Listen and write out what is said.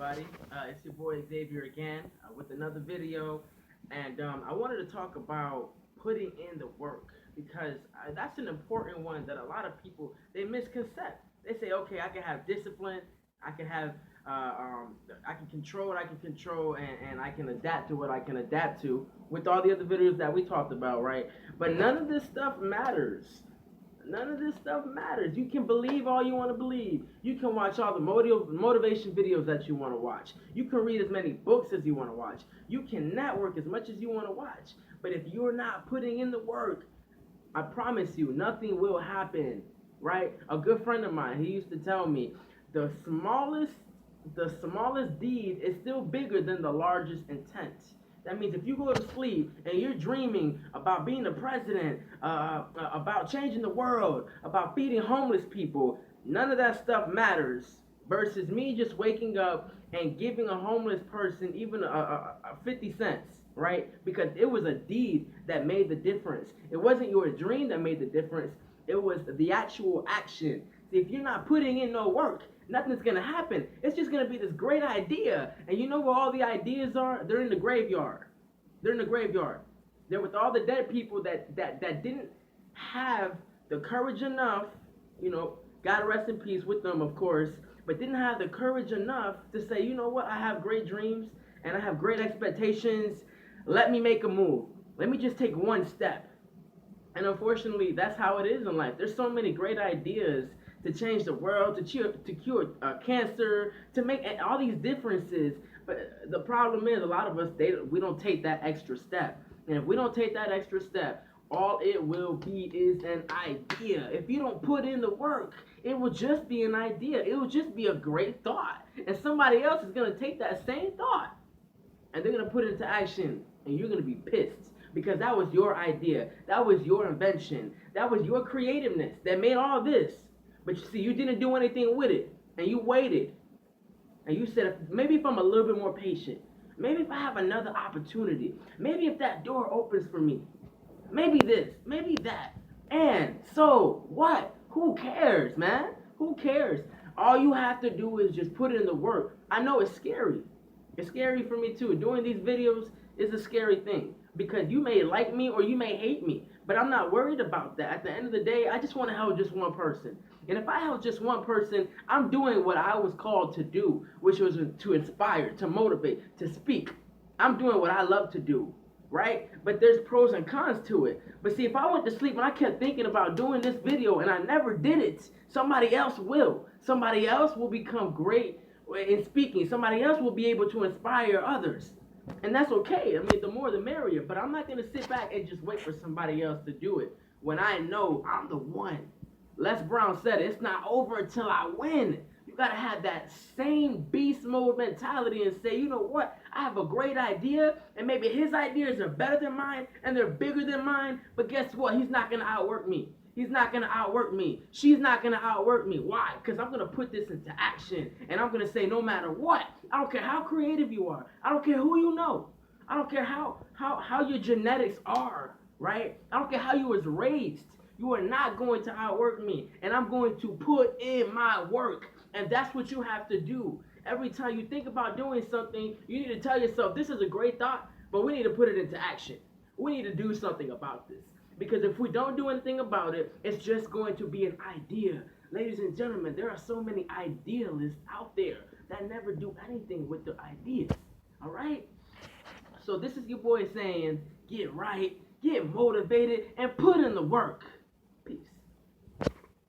everybody. It's your boy Xavier again with another video, and I wanted to talk about putting in the work because that's an important one that a lot of people they misconcept. They say, okay, I can have discipline, I can have, I can control what I can control, and I can adapt to what I can adapt to with all the other videos that we talked about, right? But none of this stuff matters. None of this stuff matters. You can believe all you want to believe. You can watch all the motivation videos that you want to watch. You can read as many books as you want to watch. You can network as much as you want to watch. But if you're not putting in the work, I promise you, nothing will happen, right? A good friend of mine, he used to tell me, the smallest, the smallest deed is still bigger than the largest intent. That means if you go to sleep and you're dreaming about being the president, about changing the world, about feeding homeless people, none of that stuff matters versus me just waking up and giving a homeless person even a 50 cents, right? Because it was a deed that made the difference. It wasn't your dream that made the difference. It was the actual action. See, if you're not putting in no work, nothing's gonna happen. It's just gonna be this great idea. And you know where all the ideas are? They're in the graveyard. They're in the graveyard. They're with all the dead people that didn't have the courage enough, God rest in peace with them, of course, but didn't have the courage enough to say, you know what, I have great dreams and I have great expectations. Let me make a move. Let me just take one step. And unfortunately, that's how it is in life. There's so many great ideas to change the world, to cure cancer, to make all these differences. But the problem is, a lot of us, we don't take that extra step. And if we don't take that extra step, all it will be is an idea. If you don't put in the work, it will just be an idea. It will just be a great thought. And somebody else is going to take that same thought and they're going to put it into action. And you're going to be pissed because that was your idea. That was your invention. That was your creativeness that made all this. But you see, you didn't do anything with it. And you waited. And you said, maybe if I'm a little bit more patient, maybe if I have another opportunity, maybe if that door opens for me, maybe this, maybe that. And so what? Who cares, man? Who cares? All you have to do is just put in the work. I know it's scary. It's scary for me too. Doing these videos is a scary thing because you may like me or you may hate me. But I'm not worried about that. At the end of the day, I just want to help just one person. And if I help just one person, I'm doing what I was called to do, which was to inspire, to motivate, to speak. I'm doing what I love to do, right? But there's pros and cons to it. But see, if I went to sleep and I kept thinking about doing this video and I never did it, somebody else will. Somebody else will become great in speaking. Somebody else will be able to inspire others. And that's okay. I mean, the more the merrier. But I'm not going to sit back and just wait for somebody else to do it when I know I'm the one. Les Brown said it's not over until I win. You got to have that same beast mode mentality and say, you know what? I have a great idea, and maybe his ideas are better than mine, and they're bigger than mine. But guess what? He's not going to outwork me. He's not going to outwork me. She's not going to outwork me. Why? Because I'm going to put this into action. And I'm going to say no matter what. I don't care how creative you are. I don't care who you know. I don't care how your genetics are, right? I don't care how you was raised. You are not going to outwork me. And I'm going to put in my work. And that's what you have to do. Every time you think about doing something, you need to tell yourself, this is a great thought, but we need to put it into action. We need to do something about this. Because if we don't do anything about it, it's just going to be an idea. Ladies and gentlemen, there are so many idealists out there that never do anything with their ideas. All right? So this is your boy saying, get right, get motivated, and put in the work. Peace.